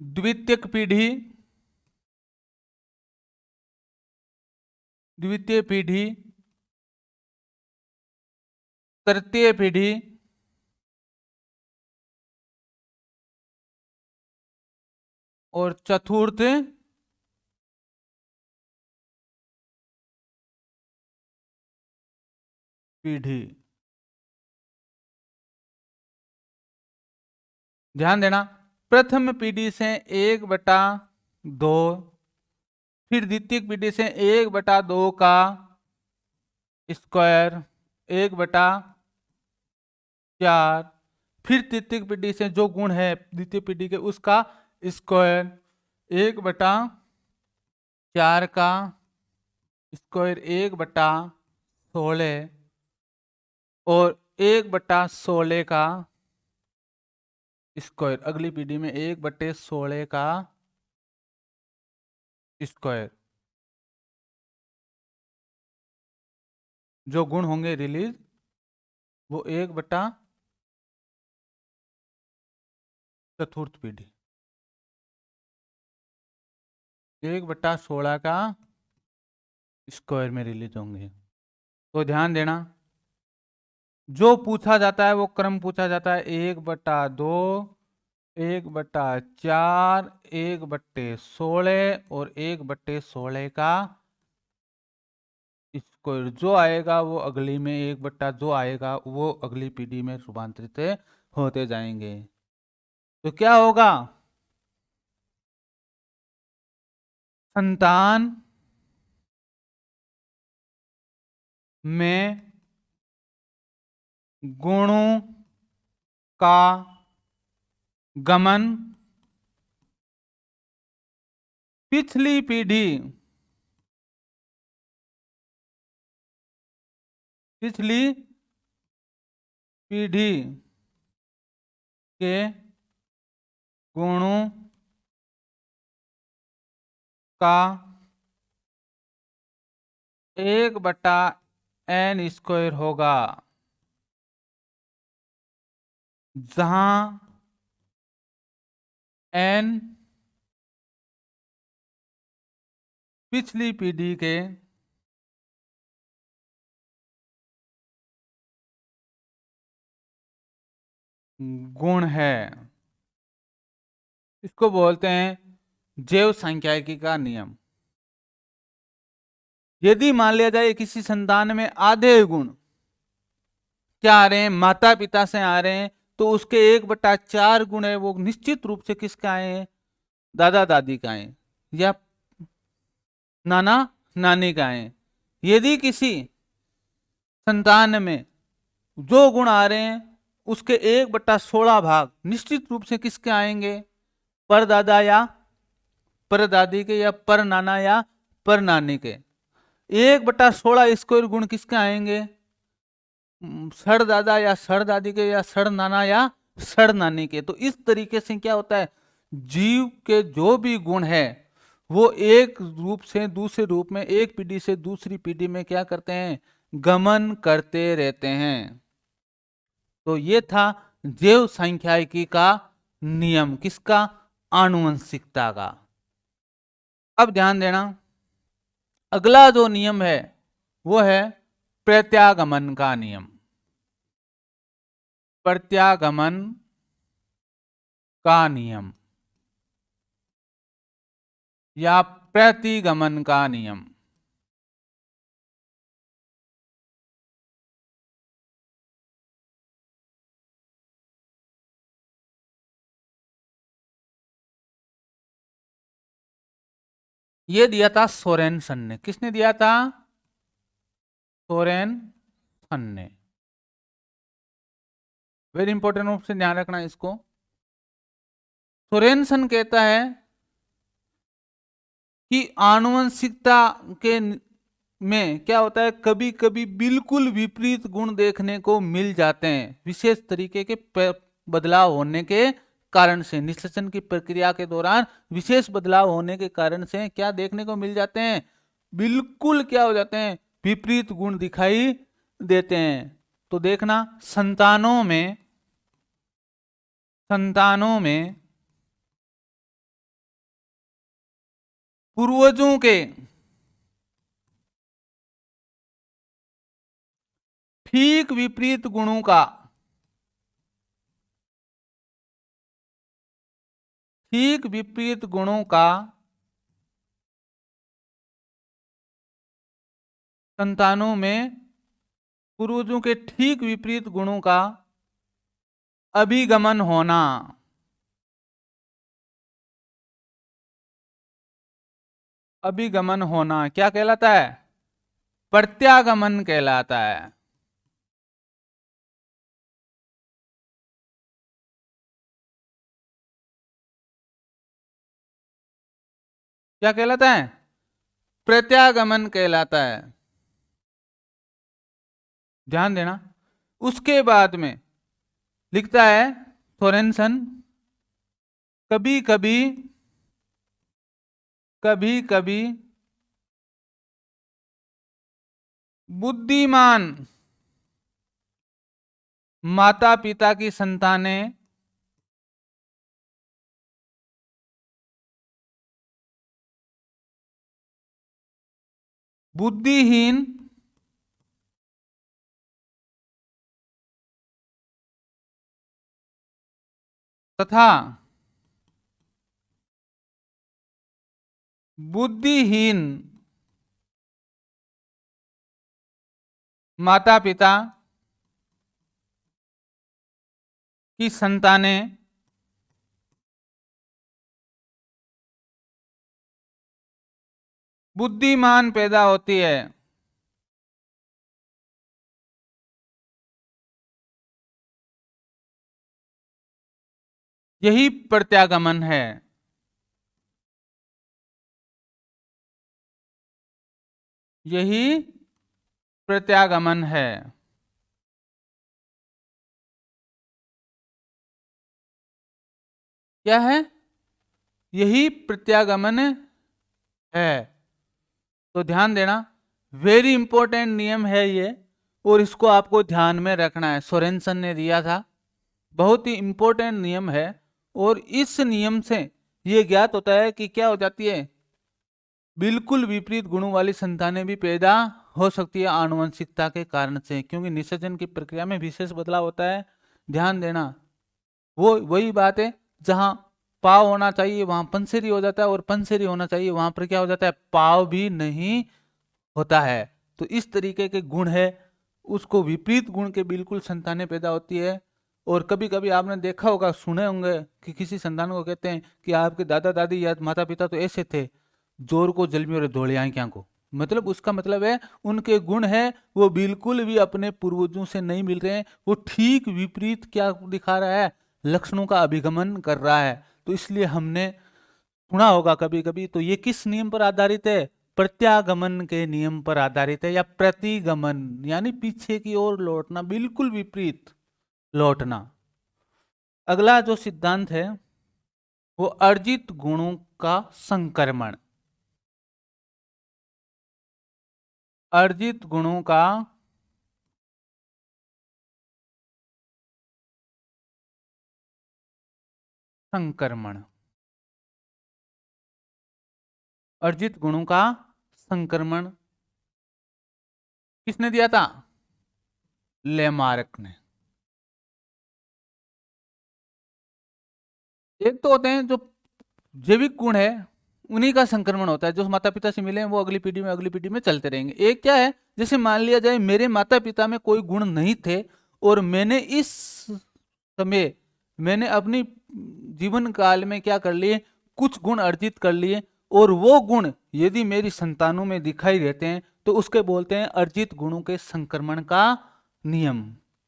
द्वितीयक पीढ़ी, द्वितीय पीढ़ी, तृतीय पीढ़ी और चतुर्थ पीढ़ी। ध्यान देना, प्रथम पीढ़ी से 1/2, फिर द्वितीय पीढ़ी से 1/2 का स्क्वायर 1/4, फिर तृतीय पीढ़ी से जो गुण है द्वितीय पीढ़ी के उसका स्क्वायर 1/4 का स्क्वायर 1/16 और 1/16 का स्क्वायर। अगली पीढ़ी में 1/16 का स्क्वायर। जो गुण होंगे रिलीज वो 1/4 पीढ़ी, 1/16 का स्क्वायर में रिलीज होंगे। तो ध्यान देना, जो पूछा जाता है वो क्रम पूछा जाता है 1/2, 1/4, 1/16 और 1/16 का स्क्वायर। जो आएगा वो अगली में जो आएगा वो अगली पीढ़ी में रूपांतरित होते जाएंगे। तो क्या होगा, संतान में गुणों का गमन पिछली पीढ़ी के गुणों का 1/n² होगा, जहां n पिछली पीढ़ी के गुण है। इसको बोलते हैं जैव सांख्यिकी का नियम। यदि मान लिया जाए किसी संतान में आधे गुण क्या आ रहे हैं, माता पिता से आ रहे हैं, तो उसके 1/4 गुण है वो निश्चित रूप से किसके आए हैं, दादा दादी का आए या नाना नानी का आए। यदि किसी संतान में जो गुण आ रहे हैं उसके 1/16 भाग निश्चित रूप से किसके आएंगे, परदादा या परदादी के या पर नाना या पर नानी के। 1/16 स्क्वायर गुण किसके आएंगे, सड़ दादा या सड़ दादी के या सड़ नाना या सड़ नानी के। तो इस तरीके से क्या होता है, जीव के जो भी गुण है वो एक रूप से दूसरे रूप में, एक पीढ़ी से दूसरी पीढ़ी में क्या करते हैं, गमन करते रहते हैं। तो ये था जैव सांख्यिकी का नियम, किसका, आनुवंशिकता का। अब ध्यान देना, अगला जो नियम है वो है प्रत्यागमन का नियम। प्रत्यागमन का नियम या प्रतिगमन का नियम। ये दिया था सोरेनसन ने। किसने दिया था? सोरेनसन ने। वेरी इंपॉर्टेंट रूप से ध्यान रखना इसको। सोरेनसन कहता है कि आनुवंशिकता के में क्या होता है, कभी कभी बिल्कुल विपरीत गुण देखने को मिल जाते हैं विशेष तरीके के बदलाव होने के कारण से। निषेचन की प्रक्रिया के दौरान विशेष बदलाव होने के कारण से क्या देखने को मिल जाते हैं, बिल्कुल क्या हो जाते हैं, विपरीत गुण दिखाई देते हैं। तो देखना, संतानों में पूर्वजों के ठीक विपरीत गुणों का संतानों में पूर्वजों के ठीक विपरीत गुणों का अभिगमन होना। अभिगमन होना क्या कहलाता है? प्रत्यागमन कहलाता है। क्या कहलाता है? प्रत्यागमन कहलाता है। ध्यान देना। उसके बाद में लिखता है सोरेनसन, कभी कभी बुद्धिमान माता पिता की संतानें बुद्धिहीन तथा बुद्धिहीन माता पिता की संतानें बुद्धिमान पैदा होती है। यही प्रत्यागमन है। यही प्रत्यागमन है। क्या है? यही प्रत्यागमन है। तो ध्यान देना, वेरी इंपॉर्टेंट नियम है ये, और इसको आपको ध्यान में रखना है। सोरेनसन ने दिया था, बहुत ही इंपॉर्टेंट नियम है। और इस नियम से ये ज्ञात होता है कि क्या हो जाती है, बिल्कुल विपरीत गुणों वाली संतानें भी पैदा हो सकती है आनुवंशिकता के कारण से, क्योंकि निषेचन की प्रक्रिया में विशेष बदलाव होता है। ध्यान देना, वो वही बात है, जहां पाव होना चाहिए वहां पंसेरी हो जाता है, और पंसेरी होना चाहिए वहां पर क्या हो जाता है, पाव भी नहीं होता है। तो इस तरीके के गुण है, उसको विपरीत गुण के बिल्कुल संतानें पैदा होती है। और कभी कभी आपने देखा होगा, सुने होंगे कि किसी संतान को कहते हैं कि आपके दादा दादी या माता पिता तो ऐसे थे, जोर को जल में और धोले आंखें को। मतलब उसका मतलब है उनके गुण है वो बिल्कुल भी अपने पूर्वजों से नहीं मिल रहे हैं, वो ठीक विपरीत क्या दिखा रहा है, लक्षणों का अभिगमन कर रहा है। तो इसलिए हमने सुना होगा कभी कभी। तो ये किस नियम पर आधारित है? प्रत्यागमन के नियम पर आधारित है, या प्रतिगमन यानी पीछे की ओर लौटना, बिल्कुल विपरीत लौटना। अगला जो सिद्धांत है वो अर्जित गुणों का संक्रमण। अर्जित गुणों का संक्रमण। अर्जित गुणों का संक्रमण किसने दिया था? लेमार्क ने। एक तो होते हैं जो जैविक गुण है, उन्हीं का संक्रमण होता है, जो माता पिता से मिले हैं वो अगली पीढ़ी में चलते रहेंगे। एक क्या है, जैसे मान लिया जाए मेरे माता पिता में कोई गुण नहीं थे और मैंने इस समय, मैंने अपनी जीवन काल में क्या कर लिए, कुछ गुण अर्जित कर लिए, और वो गुण यदि मेरी संतानों में दिखाई देते हैं तो उसके बोलते हैं अर्जित गुणों के संक्रमण का नियम।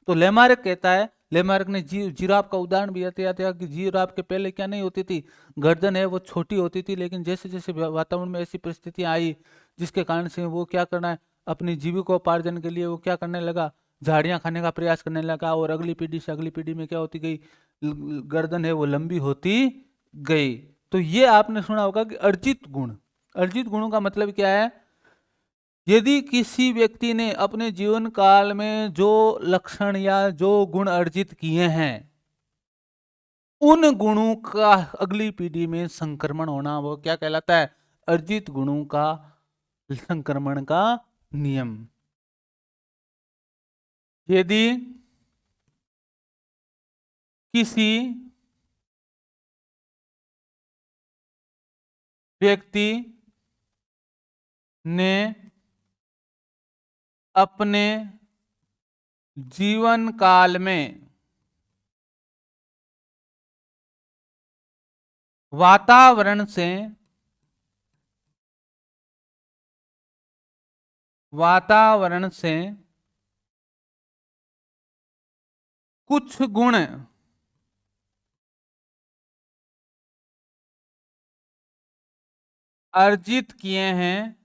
तो लेमार्क कहता है, लेमार्क ने जिराफ का उदाहरण भी दिया था कि जिराफ के पहले क्या नहीं होती थी, गर्दन है वो छोटी होती थी, लेकिन जैसे जैसे वातावरण में ऐसी परिस्थितियां आई जिसके कारण से वो क्या करना है, अपनी जीविकोपार्जन के लिए वो क्या करने लगा, झाड़ियां खाने का प्रयास करने लगा, और अगली पीढ़ी से अगली पीढ़ी में क्या होती गई, गर्दन है वो लंबी होती गई। तो ये आपने सुना होगा कि अर्जित गुण, अर्जित गुणों का मतलब क्या है, यदि किसी व्यक्ति ने अपने जीवन काल में जो लक्षण या जो गुण अर्जित किए हैं, उन गुणों का अगली पीढ़ी में संक्रमण होना, वो क्या कहलाता है, अर्जित गुणों का संक्रमण का नियम। यदि किसी व्यक्ति ने अपने जीवन काल में वातावरण से कुछ गुण अर्जित किए हैं,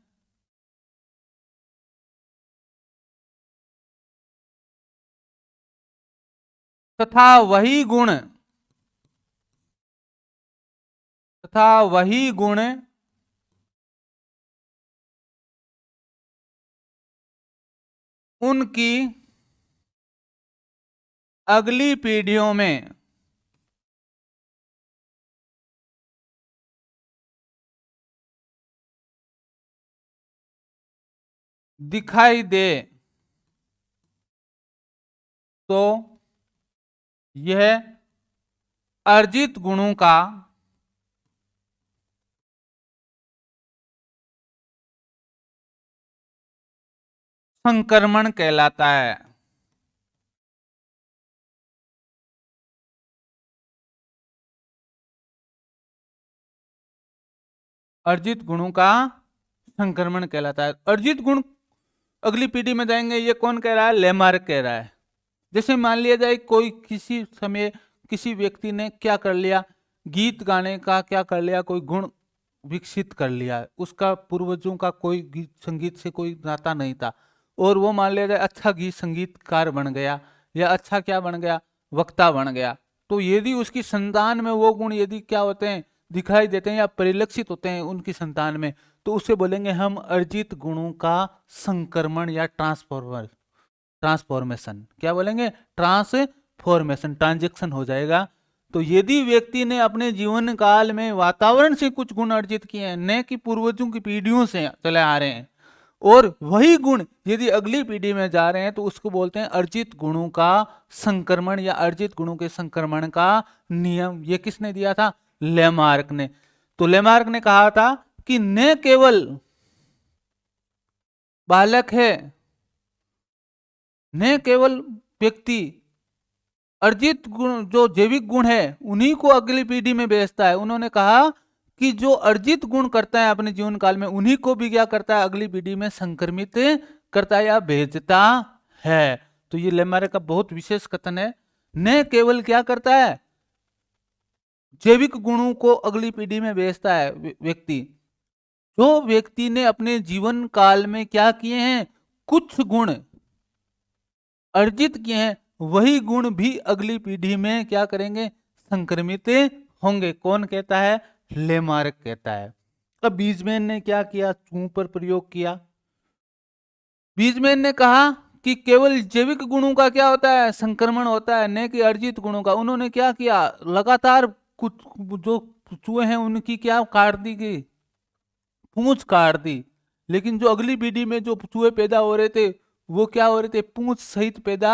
तथा वही गुण उनकी अगली पीढ़ियों में दिखाई दे, तो यह अर्जित गुणों का संक्रमण कहलाता है। अर्जित गुणों का संक्रमण कहलाता है। अर्जित गुण अगली पीढ़ी में जाएंगे, ये कौन कह रहा है, लेमार्क कह रहा है। जैसे मान लिया जाए कोई किसी समय किसी व्यक्ति ने क्या कर लिया, गीत गाने का क्या कर लिया, कोई गुण विकसित कर लिया, उसका पूर्वजों का कोई गीत संगीत से कोई नाता नहीं था, और वो मान लिया जाए अच्छा गीत संगीतकार बन गया, या अच्छा क्या बन गया, वक्ता बन गया। तो यदि उसकी संतान में वो गुण यदि क्या होते हैं, दिखाई देते हैं या परिलक्षित होते हैं उनकी संतान में, तो उससे बोलेंगे हम अर्जित गुणों का संक्रमण या ट्रांसफॉर्मेशन। क्या बोलेंगे, ट्रांसफॉर्मेशन, ट्रांजेक्शन हो जाएगा। तो यदि व्यक्ति ने अपने जीवन काल में वातावरण से कुछ गुण अर्जित किए हैं, न कि पूर्वजों की पीढ़ियों से चले आ रहे हैं, और वही गुण यदि अगली पीढ़ी में जा रहे हैं, तो उसको बोलते हैं अर्जित गुणों का संक्रमण या अर्जित गुणों के संक्रमण का नियम। ये किसने दिया था, लेमार्क ने। तो लेमार्क ने कहा था कि न केवल बालक है, न केवल व्यक्ति अर्जित गुण जो जैविक गुण है उन्हीं को अगली पीढ़ी में भेजता है, उन्होंने कहा कि जो अर्जित गुण करता है अपने जीवन काल में, उन्हीं को भी क्या करता है, अगली पीढ़ी में संक्रमित करता है या भेजता है। तो ये लेमार्क का बहुत विशेष कथन है। न केवल क्या करता है, जैविक गुणों को अगली पीढ़ी में भेजता है व्यक्ति, जो व्यक्ति ने अपने जीवन काल में क्या किए हैं, कुछ गुण अर्जित किए हैं, वही गुण भी अगली पीढ़ी में क्या करेंगे, संक्रमित होंगे। कौन कहता है, लेमार्क कहता है। अब बीजमैन ने क्या किया, चूं पर प्रयोग किया। बीजमैन ने कहा कि केवल जैविक गुणों का क्या होता है, संक्रमण होता है, न कि अर्जित गुणों का। उन्होंने क्या किया, लगातार कुछ जो चूहे हैं उनकी क्या काट दी गई, पूंछ काट दी, लेकिन जो अगली पीढ़ी में जो चूहे पैदा हो रहे थे वो क्या हो रहे थे, पूंछ सहित पैदा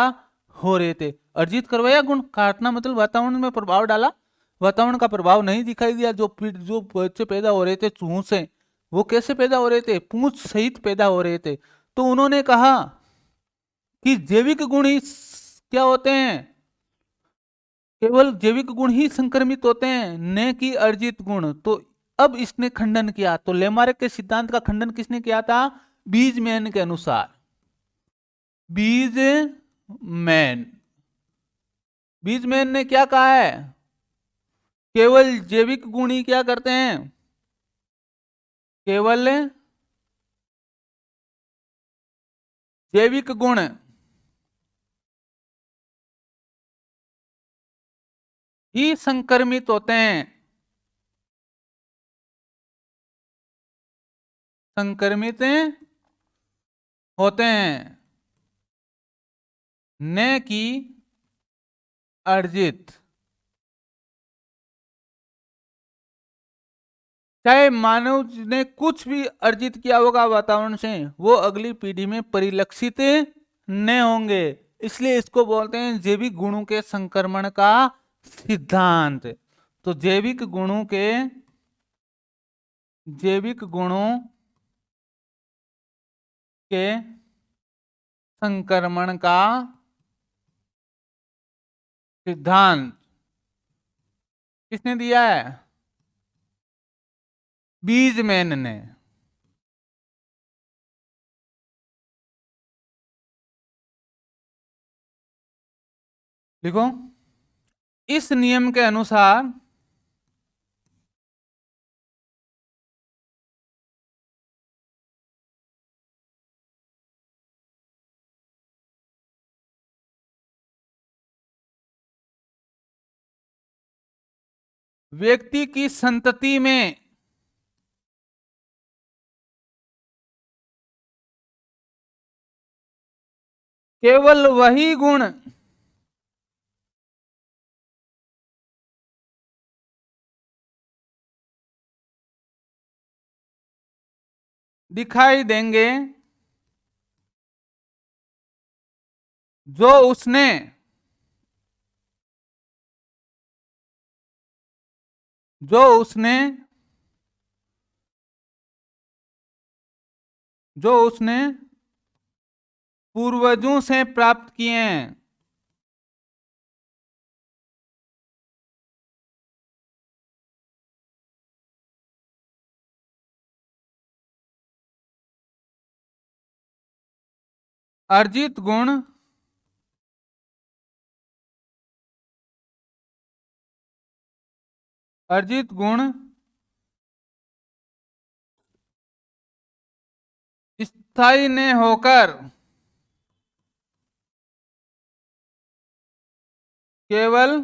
हो रहे थे। अर्जित करवाया गुण, काटना मतलब वातावरण में प्रभाव डाला, वातावरण का प्रभाव नहीं दिखाई दिया। जो बच्चे पैदा हो रहे थे चूहों से, वो कैसे पैदा हो रहे थे? पूंछ सहित पैदा हो रहे थे। तो उन्होंने कहा कि जैविक गुण ही क्या होते हैं, केवल जैविक गुण ही संक्रमित होते हैं, न कि अर्जित गुण। तो अब इसने खंडन किया। तो लेमार्क के सिद्धांत का खंडन किसने किया था? बीजमैन के अनुसार। बीजमैन बीजमैन ने क्या कहा है? केवल जैविक गुण ही क्या करते हैं? केवल जैविक गुण ही संक्रमित होते हैं, संक्रमित होते हैं, न कि अर्जित। चाहे मानव ने कुछ भी अर्जित किया होगा वातावरण से, वो अगली पीढ़ी में परिलक्षित न होंगे। इसलिए इसको बोलते हैं जैविक गुणों के संक्रमण का सिद्धांत। तो जैविक गुणों के संक्रमण का सिद्धांत किसने दिया है? बीजमैन ने। देखो, इस नियम के अनुसार व्यक्ति की संतति में केवल वही गुण दिखाई देंगे जो उसने जो उसने जो उसने पूर्वजों से प्राप्त किए हैं। अर्जित गुण अर्जित गुण स्थायी न होकर केवल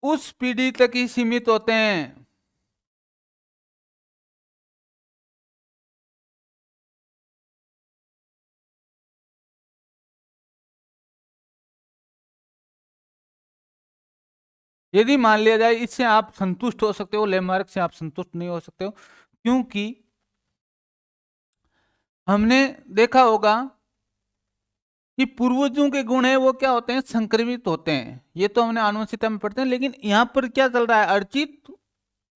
उस पीढ़ी तक ही सीमित होते हैं। यदि मान लिया जाए, इससे आप संतुष्ट हो सकते हो, लेमार्क से आप संतुष्ट नहीं हो सकते हो, क्योंकि हमने देखा होगा कि पूर्वजों के गुण है वो क्या होते हैं? संक्रमित होते हैं। ये तो हमने आनुवंशिकता में पढ़ते हैं। लेकिन यहाँ पर क्या चल रहा है? अर्जित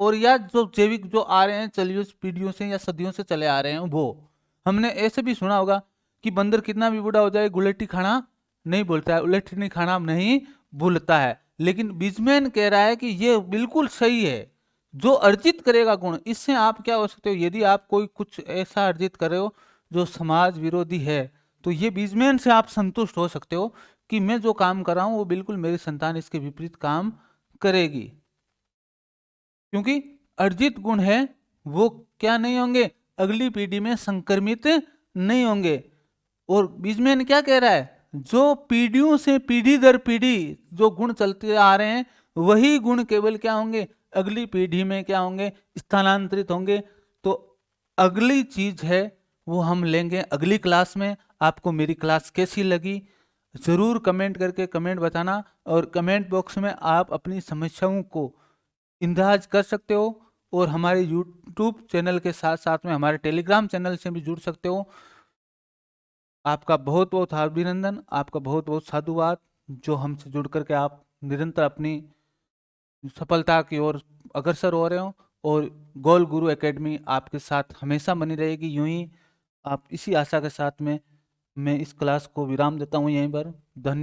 और या जो जैविक जो आ रहे हैं चलिए पीढ़ियों से या सदियों से चले आ रहे हैं, वो हमने ऐसे भी सुना होगा कि बंदर कितना भी बूढ़ा हो जाए गुलेट्टी खाना नहीं भूलता है, उलेट्टी खाना नहीं भूलता है। लेकिन बीजमैन कह रहा है कि ये बिल्कुल सही है। जो अर्जित करेगा गुण, इससे आप क्या हो सकते हो? यदि आप कोई कुछ ऐसा अर्जित कर रहे हो जो समाज विरोधी है, तो ये बीजमैन से आप संतुष्ट हो सकते हो कि मैं जो काम कर रहा हूं वो बिल्कुल मेरी संतान इसके विपरीत काम करेगी, क्योंकि अर्जित गुण है वो क्या नहीं होंगे? अगली पीढ़ी में संक्रमित नहीं होंगे। और बीजमैन क्या कह रहा है? जो पीढ़ियों से पीढ़ी दर पीढ़ी जो गुण चलते आ रहे हैं, वही गुण केवल क्या होंगे? अगली पीढ़ी में क्या होंगे? स्थानांतरित होंगे। तो अगली चीज है वो हम लेंगे अगली क्लास में। आपको मेरी क्लास कैसी लगी जरूर कमेंट करके कमेंट बताना, और कमेंट बॉक्स में आप अपनी समस्याओं को इंदराज कर सकते हो। और हमारे यूट्यूब चैनल के साथ साथ में हमारे टेलीग्राम चैनल से भी जुड़ सकते हो। आपका बहुत बहुत अभिनंदन, आपका बहुत बहुत साधुवाद जो हमसे जुड़ करके आप निरंतर अपनी सफलता की ओर अग्रसर हो रहे हो, और गोल गुरु एकेडमी आपके साथ हमेशा बनी रहेगी। यूं ही आप इसी आशा के साथ में मैं इस क्लास को विराम देता हूं यहीं पर। धन्यवाद।